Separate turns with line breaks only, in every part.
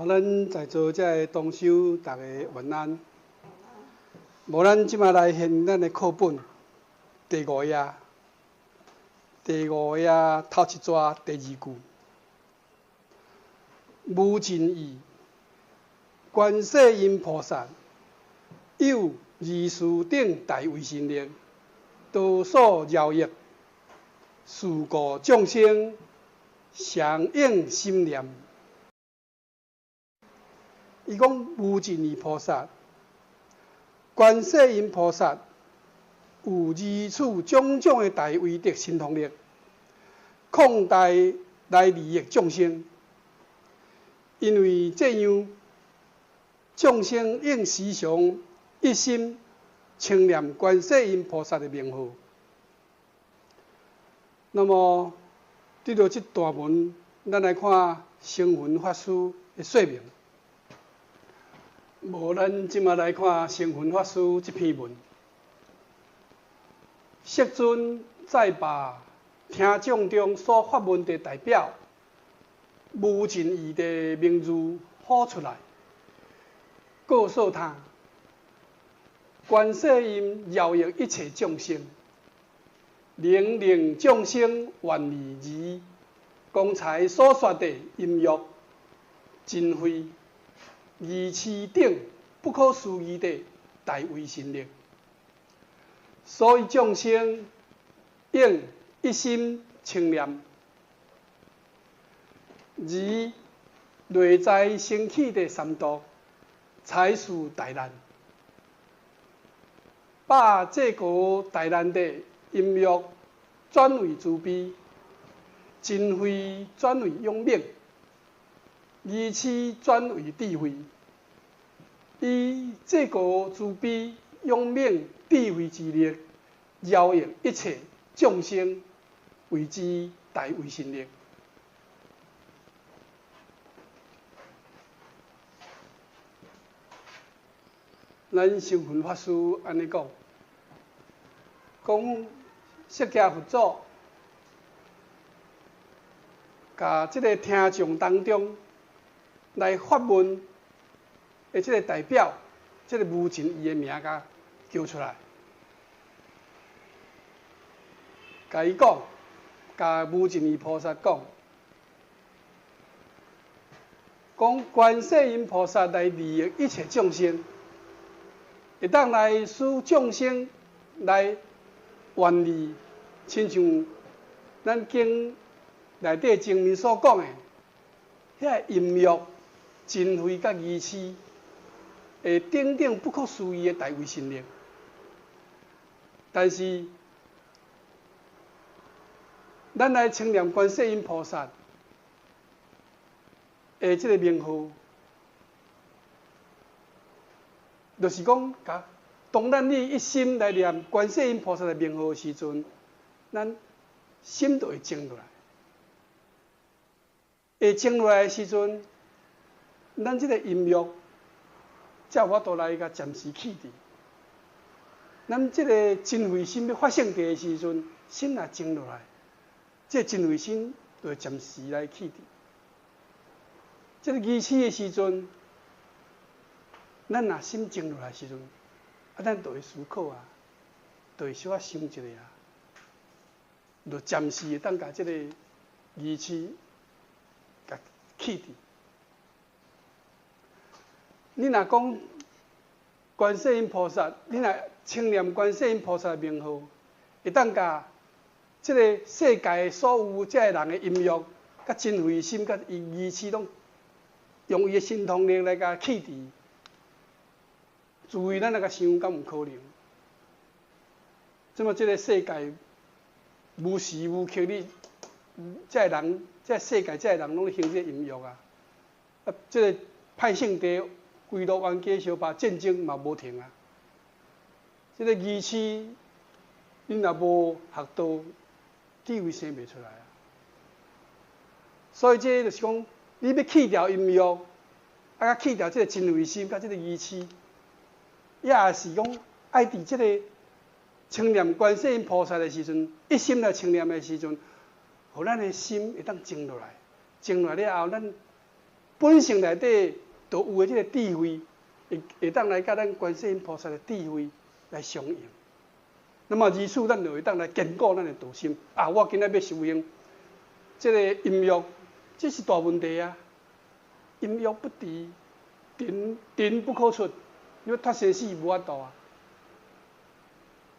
咱在座这个同修，大家晚安。无咱即马来现咱的课本第5页，头一纸第2句。无尽意，观世音菩萨有二事等大威神力，多所饶益，事故众生相应心念。伊讲无尽意菩萨，观世音菩萨有如此种种的大威德神通力，扩大来利益众生。因为这样，众生应时常一心称念观世音菩萨的名号。那么，对着这段文，咱来看星云法师的说明。无，咱即马来看星云法师这篇文。释尊再把听众中所发问的代表无尽意的名字呼出来，告诉他：观世音饶益一切众生，能令众生愿意而刚才所说的音乐、真慧、义气等不可思议的大威神力，所以众生应一心称念。而内在升起的三毒，才是大难。把这个大难的音乐转为慈悲，真慧转为勇猛，义气转为智慧。以这个慈悲、勇猛、智慧之力，饶益一切众生，为之大威神力。咱星云法师安尼讲，释迦佛祖甲即个听众当中来发问的即个代表，即个无尽意的名甲叫出来，甲伊讲，甲无尽意菩萨讲，观世音菩萨来利益一切众生。会当来使众生来愿意，亲像咱经内底前面所讲的，遐音乐、真慧甲义气，会等等不可思议的大威神力。但是，咱来称念观世音菩萨的这个名号。就是讲，当咱你一心来念观世音菩萨的名号的时阵，咱心就会静落来。会静落来的时阵，咱这个音乐才有法度来甲暂时起伫。咱这个真慧心要发生的时阵，心也静落来，这真慧心就会暂时来起伫。这个义气的时阵，咱若心静落来时阵，咱就会思考啊，就会小可想一下啊，就暂时会当甲即个义气甲起伫。你若讲观世音菩萨，你若称念观世音菩萨的名号，会当甲即个世界所有遮个人的音乐、甲真慧心、甲义气，拢用伊的神通力来甲起伫。自为咱来甲想，敢有可能？即么即个世界无时无刻你，遮个人，遮世界遮个人拢咧兴这音乐啊！即个派性地规律冤家相拍，战争嘛无停啊！即个义气，你若无学道，智慧生袂出来啊！所以这就是讲，你要去掉音乐，甲去掉即个真慧心，甲即个义气。也是讲，爱伫即个称念观世音菩萨的时阵，一心来称念的时阵，互咱的心会当静落来。静落来了后，咱本性内底就有的这个智慧，会当来甲咱观世音菩萨的智慧来相应。那么如此，咱就会当来坚固咱的道心。啊，我今仔要修行，这个音乐，这是大问题啊！音乐不治，定不可出，你要脱生死无法度啊！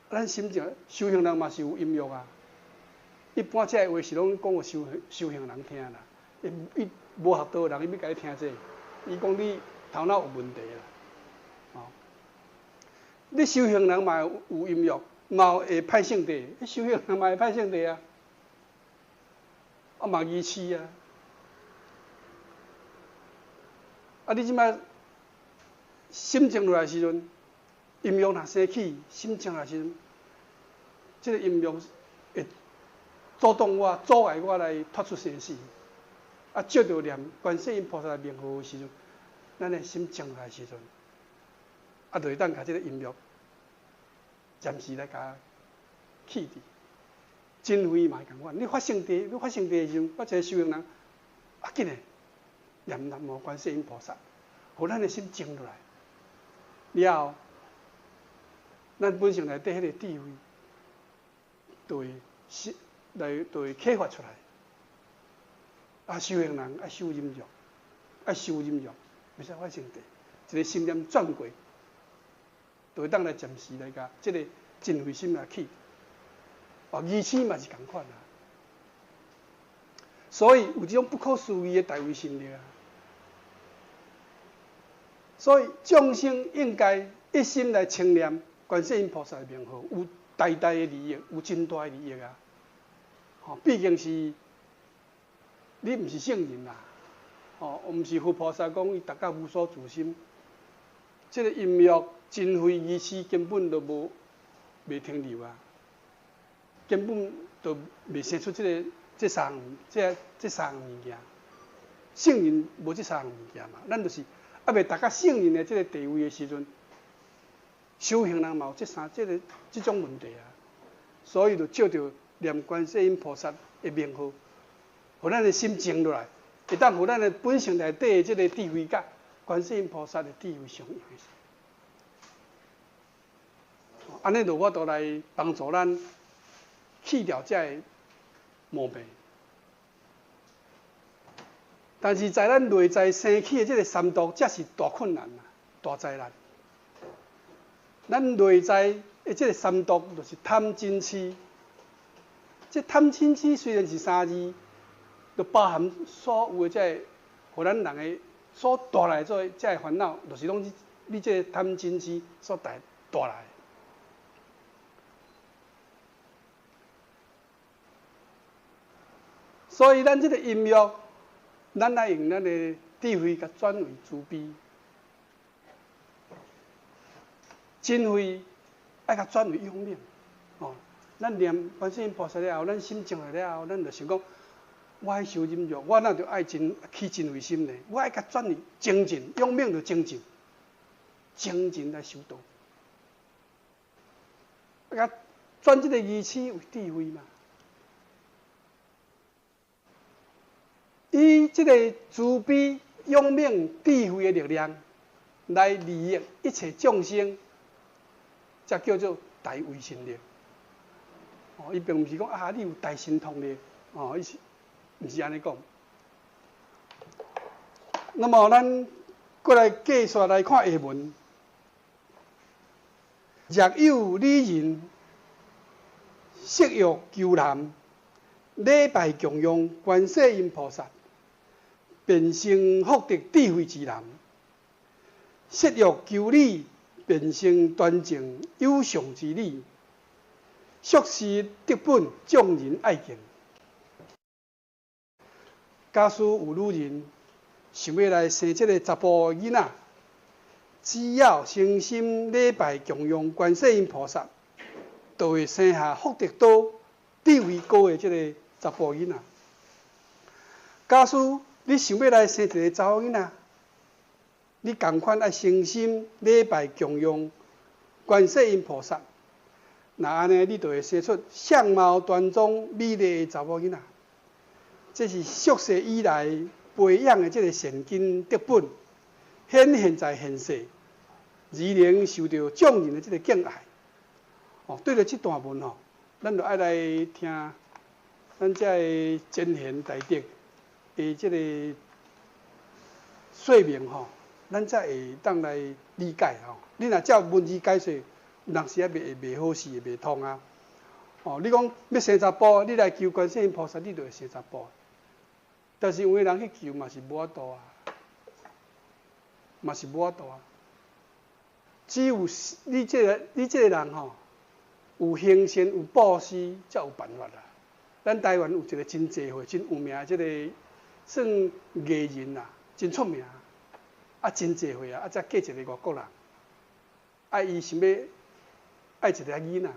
咱心情修行人嘛是有音乐啊。一般这话是拢讲互修行人听啦。伊无学道的人，伊要甲你听这个，伊讲你头脑有问题啦。哦，你修行人嘛有音乐。嘛会歹性地，修行人嘛会歹性地啊，啊嘛愚痴啊，啊你即摆心静落来时阵，音乐若生起，心静落来时阵，即个音乐会阻挡我、阻碍我来脱出生死。啊，借着念观世音菩萨的名号的时阵，咱的心静落来时阵，啊，就会当甲即个音乐。暂时来甲弃伫，真慧嘛共款。你发生地的时阵，我一个修行人，紧诶，念南无观世音菩萨，互咱的心静落来。了后，咱本性内底迄个智慧，就会启发出来。啊，修行人爱修音乐，袂使发生地，一个心念转过。就会当来暂时来甲即个真慧心来起，哦，愚痴嘛是共款啊。所以有这种不可思议的大威神力啊。所以众生应该一心来称念观世音菩萨的名号，有大大的利益，有真大的利益啊。哦，毕竟是你毋是圣人啦，哦，毋是佛菩萨讲伊逐家无所住心，即个音乐。真慧愚痴根本就袂停留啊，根本就袂生出这三物件。圣人无这三物件嘛，咱就是未达到圣人的这个地位的时阵，修行人嘛有这种问题啊，所以就借着念观世音菩萨的名号，互咱的心静落来，会当互咱的本性内底的这个智慧甲观世音菩萨的智慧相应。安尼就我都来帮助咱去掉这个毛病。但是在咱内在生起的这个三毒，才是大困难啊，大灾难。咱内在的这个三毒，就是贪嗔痴。这贪嗔痴虽然是三字，就包含所有的这个，互咱人的所带来做这个烦恼，就是拢你这个贪嗔痴所带来。所以，咱这个音乐，咱来用咱的智慧，甲转为慈悲，真慧爱甲转为用命。哦，咱念观世音菩萨了后，咱心静下了后，咱就想讲，我爱修音乐，我那就爱起真慧心呢。我爱甲转为精进，用命就精进来修道，甲转这个愚痴为智慧嘛。以这个慈悲、用命、智慧的力量来利益一切众生，才叫做大威神力。哦，伊并毋是讲啊，你有大神通力，哦，伊是毋是安尼讲。那么咱过来继续来看下文。若有女人色欲求男，礼拜供养观世音菩萨。便成福德智慧之人，色欲求女，便成端正有常之女，俗世德本，众人爱敬。假使有女人想要来生这个查甫囡仔，只要诚心礼拜供养观世音菩萨，就会生下福德多、智慧高的这个查甫囡仔。假使你想要来生一个查某囡仔，你同款爱诚心礼拜供养观世音菩萨，那安尼你就会生出相貌端庄、美丽的查某囡仔。这是俗世以来培养的这个善根德本，显现在现世，而能受到众人的这个敬爱。哦，对了，这段文吼，咱就爱来听咱这个真贤大德的这个说明吼，咱才会当来理解吼。你若照文字解说，有当时也袂好势，袂通啊。哦，你讲要生查甫，你来求观世音菩萨，你就会生查甫。但是有的人去求嘛是无法度啊，嘛是无法度啊。只有你这个人吼，有行善有布施，才有办法啦。咱台湾有一个真济岁、真有名的这个算艺人啦，真出名，啊真济岁啊，才嫁一个外国人，啊伊想要爱一个囡仔。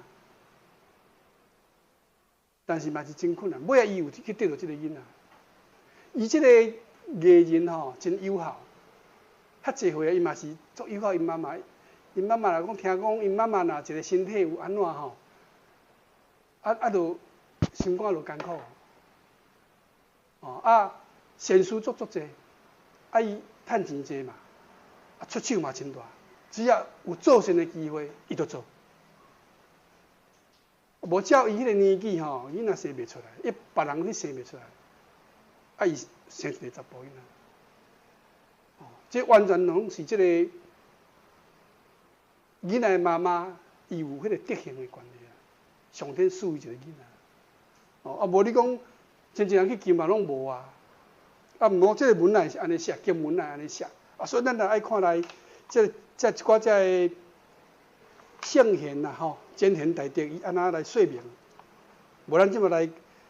但是嘛是真困难，尾仔伊有去得到这个囡仔。伊这个艺人吼真友好，较济岁啊，伊嘛是足友好因妈妈。因妈妈若讲听讲，因妈妈若一个身体有安怎吼，就心肝就艰苦。善事做济，伊趁钱济嘛，出手嘛真大。只要有做善的机会，伊就做。无照伊迄个年纪吼，囡仔生袂出来，别人去生袂出来，伊生一个查甫囡仔。这完全拢是这个囡仔的妈妈伊有迄个德行的关系啊，上天赐伊一个囡仔。无你讲真正人去求嘛拢无啊。毋过这个文乃是安尼写，经文乃安尼写。所以咱就爱看来这一寡这圣贤呐吼。真贤大德伊安那来说明，无咱即么来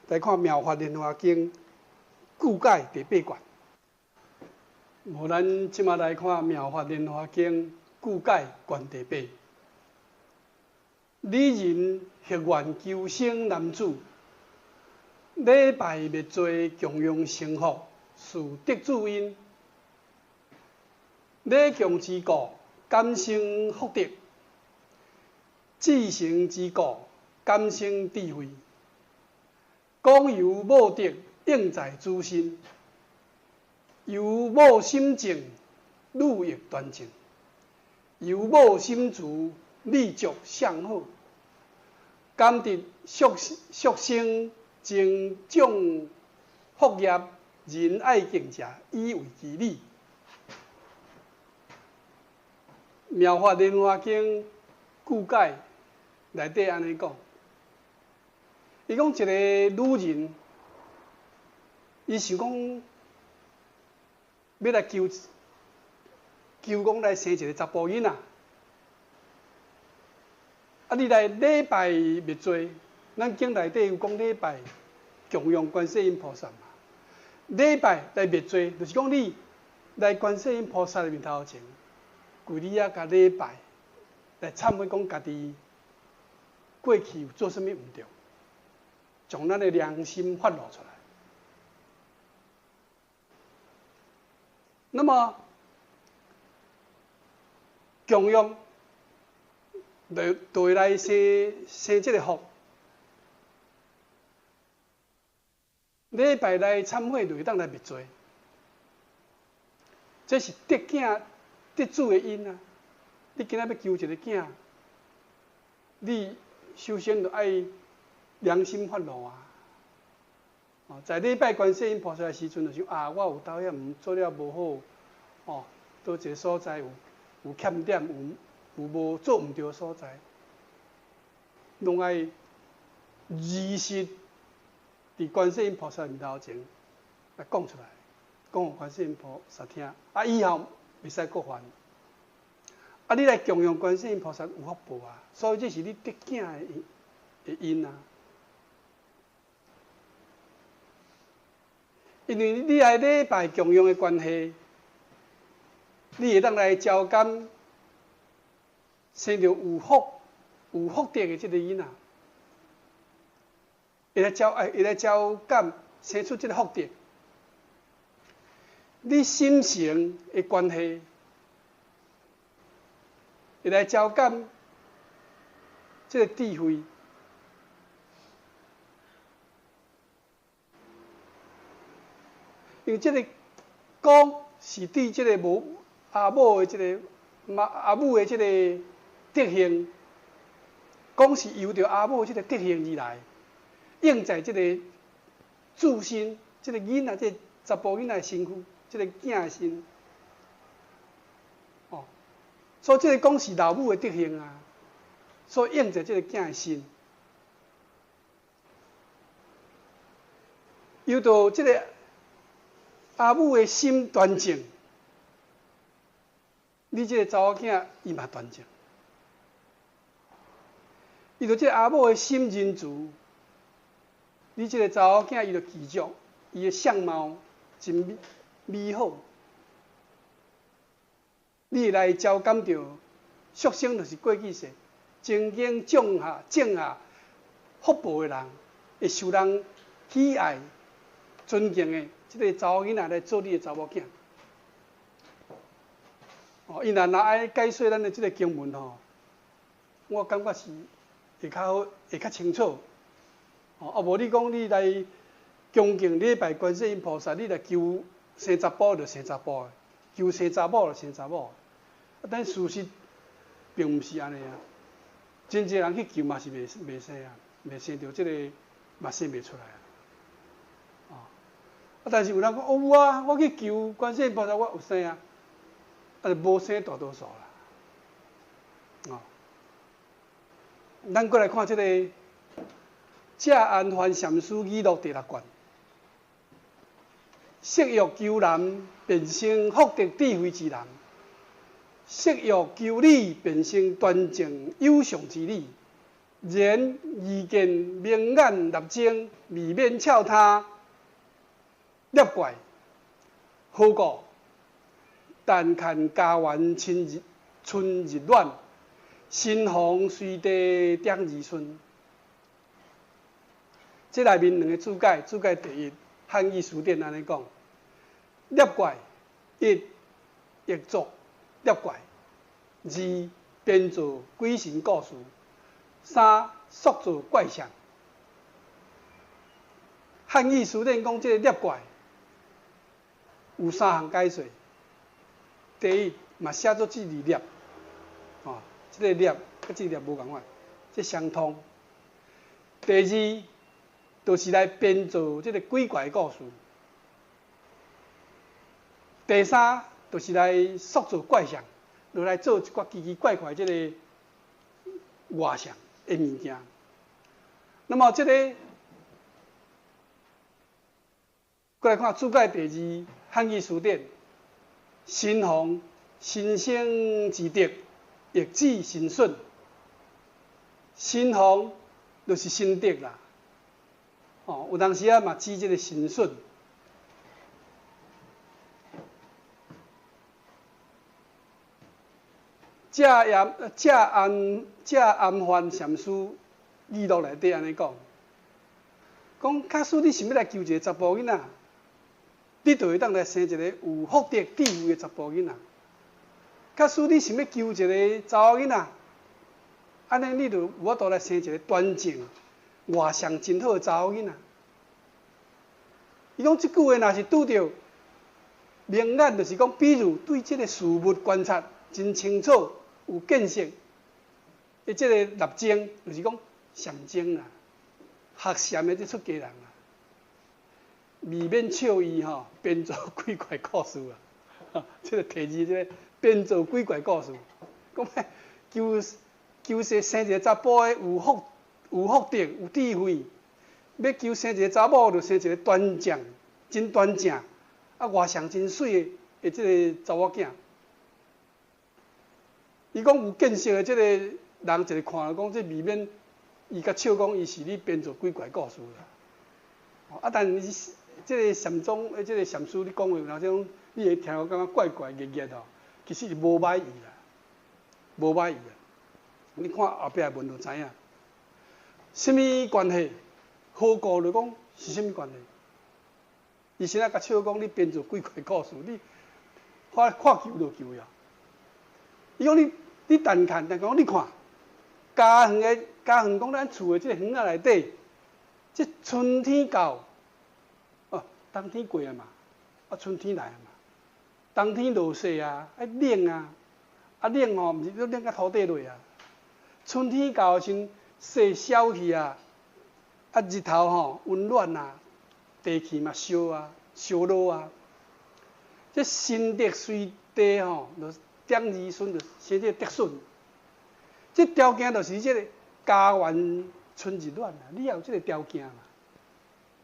看《妙法莲华经》注解第8卷。无咱即么来看《妙法莲华经》注解卷第8。李人学愿求生男子，礼拜灭罪，供养成福，是得主因。礼供之故，感生福德。至诚之故，感生智慧；讲由某德，应在诸身；由某心静，汝亦端正；由某心慈，立足相好；感得俗生，增长福业，仁爱敬者，以为其理。妙法莲华经注解内底安尼讲，伊讲一个女人，伊想讲要来求讲来生一个查甫囡仔，你来礼拜灭罪，咱经内底有讲礼拜供养观世音菩萨嘛，礼拜来灭罪，就是讲你来观世音菩萨的面头前，跪礼啊，甲礼拜。来忏悔，讲家己过去有做啥物唔对，将咱的良心发露出来。那么供养就会来生这个福，礼拜来忏悔就会当来灭罪，这是得囝得主的因啊。你今仔要求一个囝，你首先就爱良心发露啊！在礼拜观世音菩萨的时阵，就想我有导演做了无好，倒一个所在有欠点，有无做唔对的所在，拢爱如实伫观世音菩萨面头前来讲出来，讲互观世音菩萨听。以后袂使搁犯。你来供养观世音菩萨有福报啊，所以这是你得囝的因啊。因为你来礼拜供养的关系，你会当来招感生着有福德的这个囡仔，会来招感生出这个福德。你心性的关系。会来招感这个智慧，因为这个讲是对即个阿母的即个阿母的即个德行，讲是由着阿母即个德行而来，用在即个自身，即个囡仔，即个查甫囡仔的身躯，即个囝的身。哦，所以即个讲是老母的德行啊，所以用在即个囝的身。由着即个阿母的心端正，你即个查某囝伊嘛端正。伊着即个阿母的心仁慈，你即个查某囝伊着记住，伊的相貌真美好。你会来招感着，俗称就是过去式，曾经种下福报的人，会受人喜爱、尊敬的，即个查某囡仔来做你的查某囝。哦，伊若爱解说咱的即个经文吼，我感觉是会较好，会较清楚。哦，啊无你讲你来恭敬，你拜观世音菩萨，你来求生查甫就生查甫的，求生查某就生查某的。但事实并毋是安尼啊，真侪人去求嘛是袂生啊，袂生着即个嘛生袂出来啊。但是有人讲，哦有啊，我去求观世音菩萨，我有生啊，就无生大多数啦。咱过来看这个谢安梵禅师语录第6卷，色欲求男，变成福德智慧之人；色欲求女，变成端正有相之女。然意见明眼立睛，未免俏他。业怪好过，但看家园春日暖，新房随地点儿春。这内面两个注解，注解第一，汉语词典安尼讲：业怪一易作业怪，二编造鬼神故事，三塑造怪象。汉语词典讲这个业怪。有3项解说。第一，嘛写作这字孽，哦，这个孽甲这个孽无共款，这相通。第二，就是来编造这个鬼怪故事。第三，就是来塑造怪象，就来做一寡奇奇怪怪这个外象的物件。那么这个，过来看注解第2。汉语词典，新房新生之德，亦指新顺。新房就是新德啦，哦，有当时嘛指这个新顺。谢安梵禅师语录内底安尼讲，假使你想要来求一个查甫囡仔。你就会当来生一个有福德智慧的查甫囡仔。假使你想要求一个查某囡仔，安尼你就有法度来生一个端正、外相真好的查某囡仔。伊讲即句话若是拄着明眼，就是讲，比如对即个事物观察真清楚、有见识的即个立精，就是讲禅精啦，学禅的即出家人啦。未免笑伊吼，编造鬼怪故事啊！即个提字，即个编造鬼怪故事，讲求生一个查甫的有福德、有智慧，要求生一个查某，就生一个端正、真端正，啊外相真水的即个查某囝。伊讲有见识的即个人，一个看了讲，这未免伊甲笑讲伊是咧编造鬼怪故事啦。啊，但是。即个禅宗即个禅师咧讲话，若种你会听我感觉怪怪热热吼，其实是无歹意啦，无歹意啦。你看后壁文就知影，什么关系？好过就讲是什么关系？伊先甲笑讲你编造鬼怪故事，你看求就求呀。伊讲你但讲你看，家园讲咱厝的即个园仔内底，即春天到。冬天过啊嘛，春天来啊嘛，冬天落雪啊，爱冷啊，冷吼，毋是都冷到土底落啊。春天到时阵，雪消去啊，日头吼温暖啊，地气嘛烧啊，烧落啊。这新竹水地吼，就点二顺就生这竹笋。这条件就是这个家园春日暖啊，你也有这个条件嘛。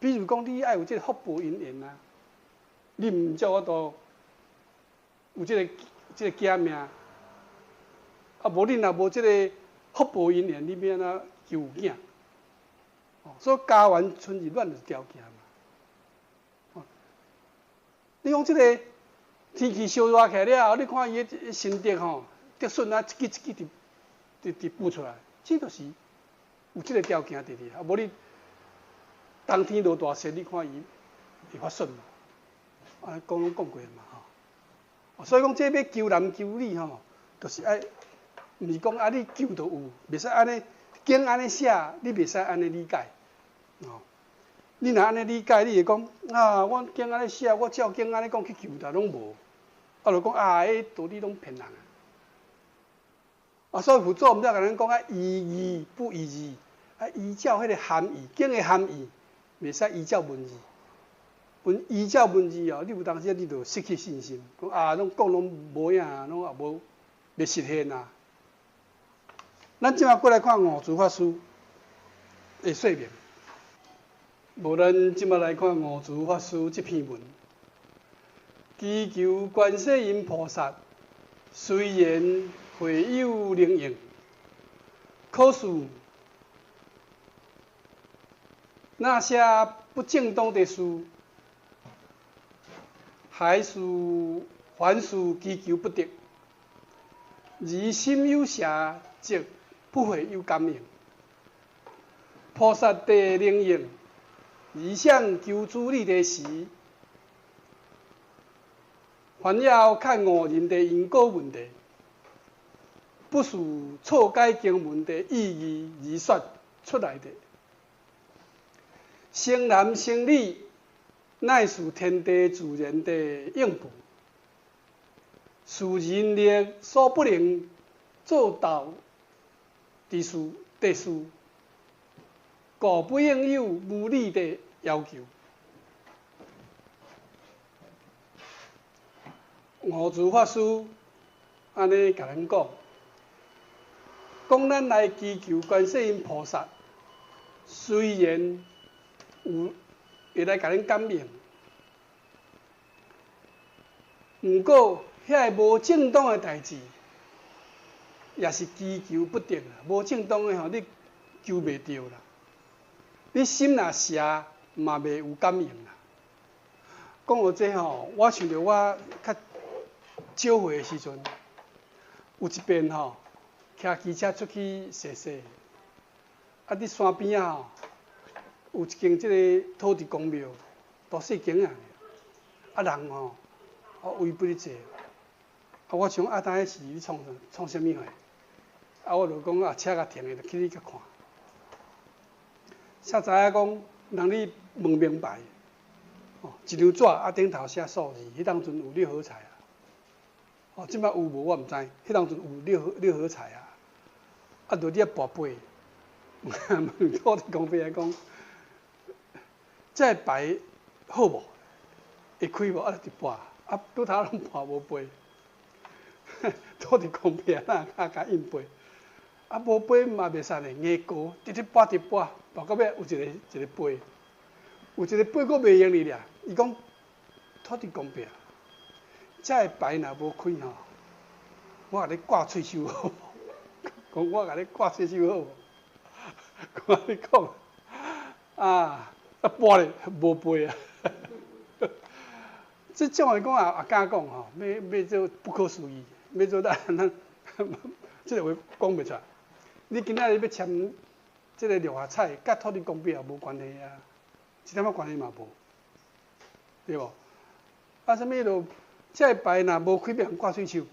比如讲，你爱有这个福报因缘啊，你毋照我都有这个家命，啊无你若无这个福报因缘，你要安怎求有囝？所以家园春日暖就是条件嘛。你讲这个天气烧热起来了后，你看伊个新竹吼，竹笋啊一支一支直孵出来，这就是有这个条件伫咧。啊，无你冬天落大雪，你看伊会发笋无？啊，讲拢讲过嘛吼。所以讲这要求男求女吼，就是爱，毋是讲啊你求就有，袂使安尼经安尼写，你袂使安尼理解。你若安尼理解，你会讲啊，我经安尼写，我照经安尼讲去求，但拢无。啊，就讲啊，迄道理拢骗人啊！所以佛祖毋才甲咱讲啊，依义不依义，啊依照迄个含义，经的含义，袂使依照文字。依照文字哦，你有当时你就失去信心，讲啊，拢讲拢无影，拢也无袂实现啊。咱即马过来看五祖法师的说明。无咱即马来看五祖法师这篇文。祈求观世音菩萨，虽然会有灵应，可是那些不正当的事，还是凡事祈求不得。而心有邪，则不会有感应。菩萨的灵应，而想求助你的时，凡要看误人的因果问题，不是错解经文的意义而说出来的。生男生女，乃是天地自然的应付，是人力所不能做到的事，故不应有无理的要求。五祖法师安尼甲咱讲，讲咱来祈求观世音菩萨，虽然有会来甲咱感应，毋过遐个无正当的代志，也是祈求不得啦。无正当的吼，你求袂着啦。你心若邪，嘛袂有感应啦。讲到这吼，我想着我较少岁的时阵，有一遍吼，骑机车出去踅踅，啊，伫山边啊吼，有一间即个土地公庙，大细间啊，啊人吼，围不哩济，啊我想啊，当迄是咧创啥物货？啊我就讲啊，车甲停下，就去你甲看。才知影讲，人咧问明白，一张纸啊顶头写数字，迄当阵有六合彩啊。即摆有无我毋知，迄当阵有六合彩啊，啊，就你啊跋杯，问土地公伯来讲，这牌好无？会开无？啊，就跋，啊，拄头拢跋无杯，土地公伯哪甲应杯，啊，无杯嘛袂使嘞，硬高，直跋，跋到尾有一个杯，有一个杯佫袂用哩俩，伊讲土地公伯。这牌若无开吼，我甲你挂喙手好无？讲我甲你挂喙手好无？我甲你讲，啊跋咧无背啊！这种来讲也敢讲吼，要做不可思议，要做咱这个话讲袂出来。你今仔日要签这个六合彩，甲土地公伯也无关系啊，一点仔关系嘛无，对无？啊，啥物都。这牌若无开，要人挂喙手，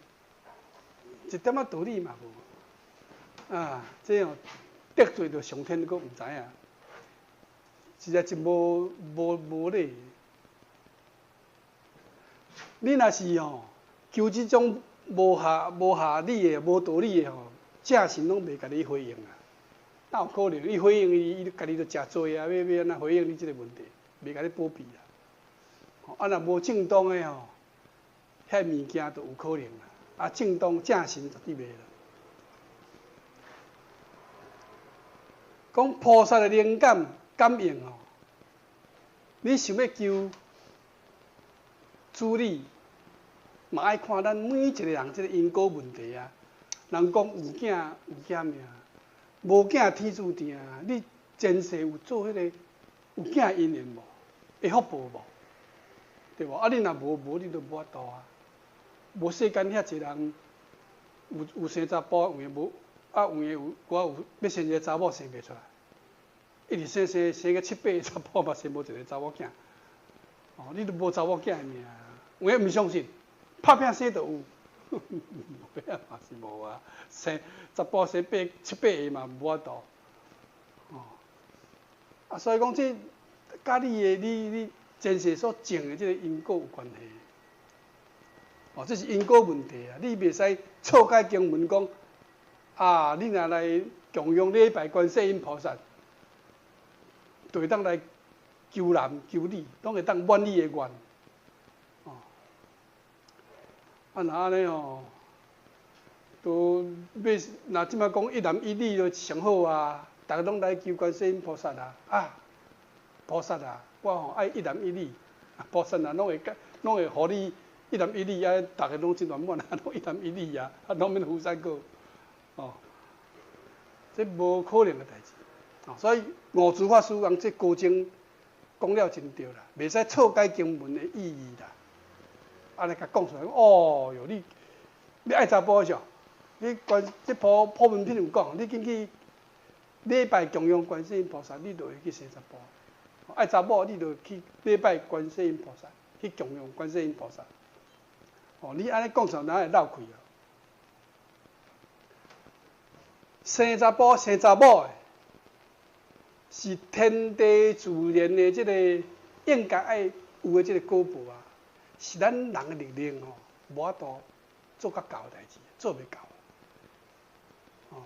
一点仔道理嘛无。啊，这样得罪着上天，佫毋知影，实在真无理。你若是求即种无下理的、无道理的正神拢袂甲你回应啊。哪有可能？伊回应伊家己就诚多啊，要安怎回应你即个问题？袂甲你保庇啦。啊，若无正当的遐物件就有可能啦。啊，正当正神绝对袂啦。讲菩萨的灵感感应你想要求处理，嘛爱看咱每一个人即个因果问题啊。人讲有囝有囝命，无囝天注定啊。你前世有做迄个有囝因缘无？会福报无？对无？啊，你若无你就无法度啊。无世间遐侪人有生查甫，有诶无，啊有诶有，我有要生一个查某生袂出来，一直生个7、8个查甫嘛生无一个查某囝。你都无查某囝诶命，有诶毋相信，拍拼生就有。无啊嘛是无啊，生查甫生7、8个嘛无法度。所以讲这甲你前世所种的这个因果有关系。这是因果问题啊！你袂使错解经文讲啊，你若来供养礼拜观世音菩萨，就会当来求男求女，拢会当满你的愿。若安尼都要若即摆讲一男一女就上好啊！大家拢来求观世音菩萨啊！菩萨啊，我爱一男一女，菩萨啊，拢会互你一男一女啊！大家拢真圆满啊，拢一男一女啊，拢免扶三个这无可能的代志。所以五祖法师讲这高僧讲了真对啦，袂使错解经文的意义啦。安尼甲讲出来，哟，你爱查甫上，你这普文品有讲，你进去礼拜供养观世音菩萨，你就会去生查甫；爱查某，你就去礼拜观世音菩萨，去供养观世音菩萨。你安尼讲出来，哪会绕开啊？生查甫生查某的，是天地自然的这个应该爱有的这个果报啊。是咱人的力量无法度做较到的代志，做袂到。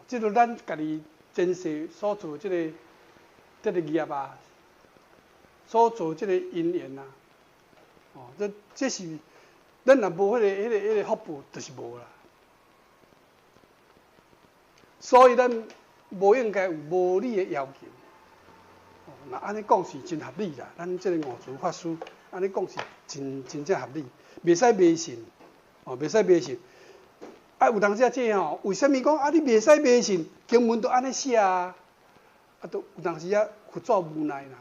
即个咱家己前世所做这个业啊，所做这个因缘啊，这是咱若无迄个福报，就是无啦。所以咱无应该有无理的要求。那安尼讲是真合理啦，咱这个五祖法师。安尼讲是真正合理，袂使迷信，袂使迷信。有当时这为什么讲你袂使迷信？经文都安尼写啊，都有当时佛祖无奈啦。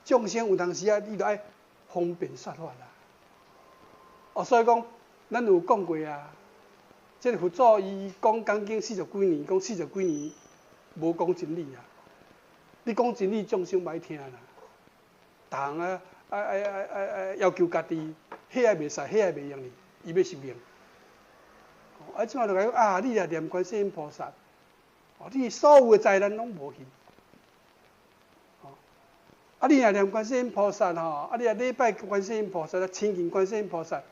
众生有当时你都爱方便说法啦。所以讲，咱有讲过啊，这个佛祖伊讲讲经40几年，讲40几年无讲真理啊。你讲真理，众生歹听啦，逐项要求家己，迄个袂使，迄个袂用哩，伊要受命。即马就讲你来念观世音菩萨，你所有的灾难拢无去。你来念观世音菩萨你来礼拜观世音菩萨，亲近观世音菩萨，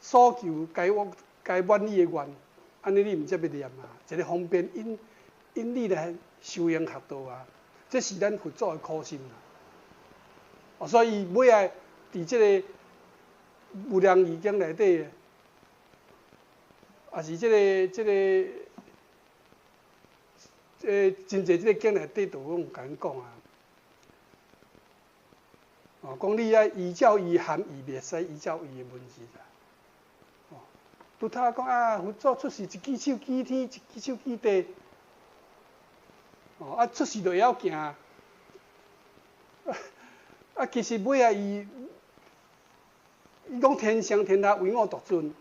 所求该满你的愿，安尼你毋则要念啊？一个方便因你来修行学道啊，这是咱佛祖的苦心啦。所以尾仔伫即个无量义经内底，也是真侪即个经内底都有甲咱讲啊。讲你依照伊含义，袂使依照伊的文字啦。拄头讲佛祖出世一只手举天，一只手举地。出世就会晓行。其实尾仔伊讲天上天下唯我独尊。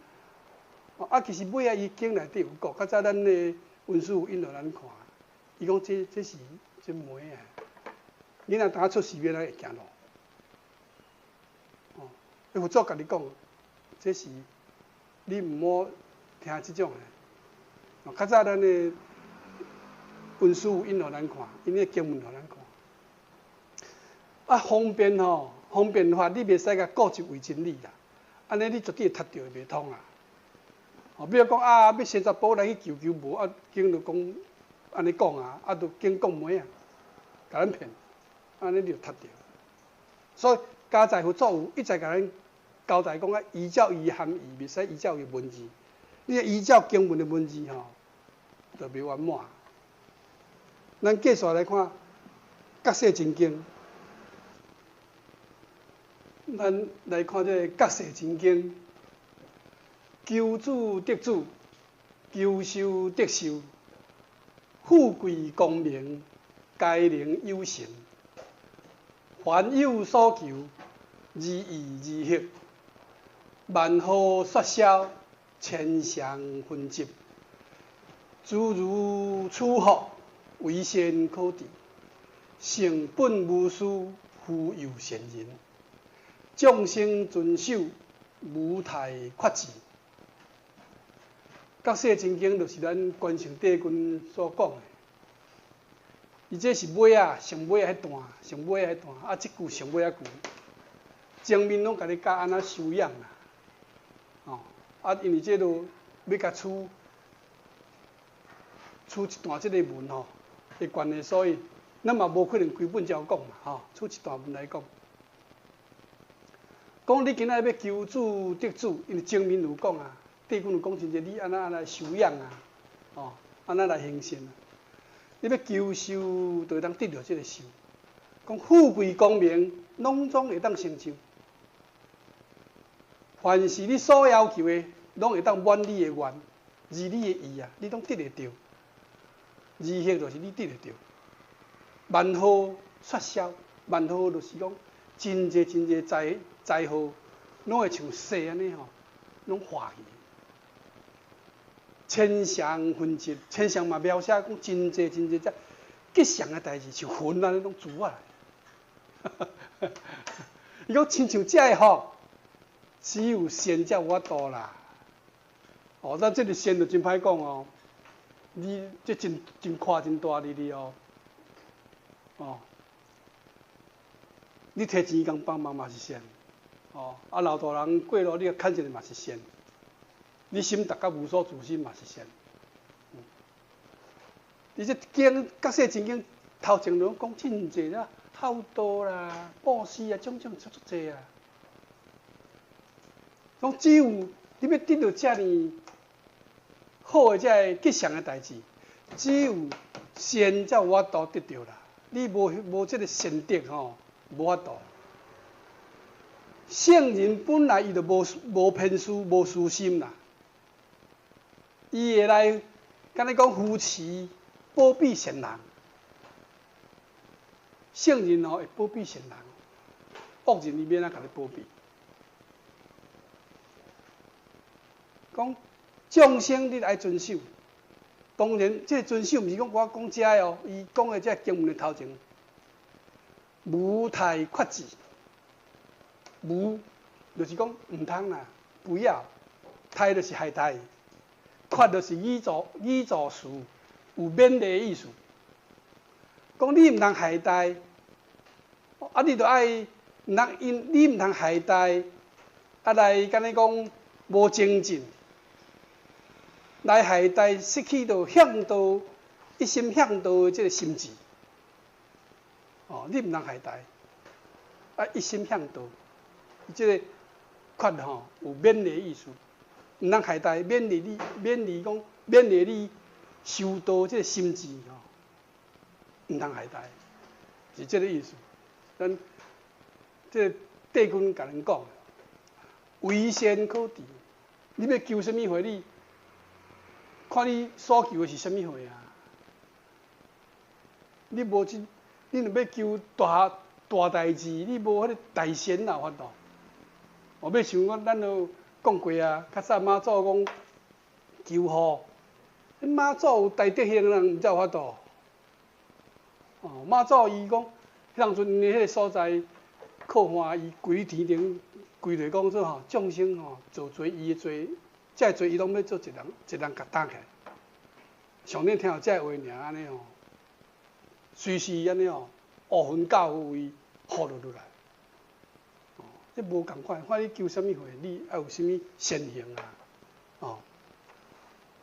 其实尾仔伊经内底有讲，较早咱的文书有引互咱看，伊讲这是真梅啊！你若当出世，要咱会行路。佛祖甲你讲，这是你毋好听即种的。较早咱的文书有引互咱看，因个经文互咱看。方便法你袂使甲固执为真理啦。安尼你绝对会踢着袂通啊！哦，比如讲啊，要生查甫来去求无啊，经就讲安尼讲啊，啊，就经讲媒啊，甲咱骗，安尼你就踢着。所以家财佛祖有一再甲咱交代讲啊，依照伊含义，袂使依照伊文字。你依照经文的文字吼，就袂圆满。咱继续来看《角色真经》，咱来看这《角色真经》，求主得主，求寿得寿，富贵功名，皆能有成。凡有所求，如意如许，万好说销，千祥分集。诸如此福，为先可治。成本无私，富有善人。众生遵守，无太缺志。角色真经就是咱关圣帝君所讲的。伊这是尾啊，上尾啊迄段，上尾啊迄段，啊，即句上尾啊句，前面拢甲你教安怎修养啦，哦，啊，因为这都要甲出一段即个文吼的关系，所以咱嘛无可能规本照讲嘛，吼，出一段文来讲。讲你今仔要求主得主，因为前面有讲啊，帝君有讲真济，你安怎来修养啊，哦，安怎来行善啊。你要求寿，就会当得到这个寿。讲富贵功名，拢总会当成就。凡是你所要求的，拢会当满你的愿，如你的意啊，你拢得得到。如许就是你得得到。万好说销，万好就是讲真济真济财好，拢会像水安尼吼，拢化去。千祥分集，千祥嘛描写讲真济真济只吉祥的代志，像云安尼拢珠啊来。伊讲亲像这个吼，只有仙才有法度啦。哦，咱这个仙就真歹讲哦，你这真夸真大力哩哦。哦，你摕钱共帮忙嘛是仙。哦，啊老大人过路你甲牵一个嘛是仙。你心达到无所自心嘛是善。你这角色真经头前拢讲真济啦，孝道啦、布施啊，种种足济啊。讲只有你要得到遮尔好的遮吉祥的代志，只有善才有法度得到啦。你无这个善德吼，无法度。圣人本来伊就无偏私、无私心啦。伊会来，敢若讲扶持、保庇善人。圣人吼会保庇善人，恶人伊免啊甲你保庇。讲众生你爱遵守，当然这个遵守毋是讲我讲遮的哦，伊讲的这经文的头前，无太缺志，无就是讲毋通啦，不要，太就是害太。缺就是语助词，有勉励的意思。讲你毋通害待，啊，你著爱毋通你毋通害待，啊来敢若讲无精进，来害待失去到向道一心向道的这个心智。哦，你毋通害待，啊一心向道，这个缺吼有勉励的意思。毋通害待，勉励你修道这个心智吼，毋通害待，是这个意思。咱这帝君甲咱讲，为先可治。你要求什么货，你看你所求的是什么货啊？你无你若要求大代志，你无迄个大仙哪有法度？我要像咱都讲过啊，较早妈祖讲求雨，妈祖有大德行人，毋才有法度。哦，妈祖伊讲，迄当阵因迄个所在，靠岸伊跪天顶，跪落讲说吼，众生吼做罪伊的罪，遮罪伊拢要做一人甲担起来。上天听到遮话尔安尼吼，随时安尼吼，5分9分伊雨落来。哦，你无共款，看你求什么会，你要有什么善行啊？哦，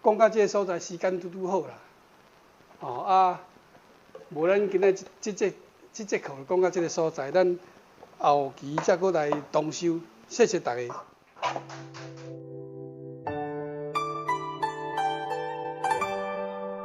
讲到这个所在，时间拄好啦。哦啊，无咱今仔即节课讲到这个所在，咱后期再过来同修，谢谢大家。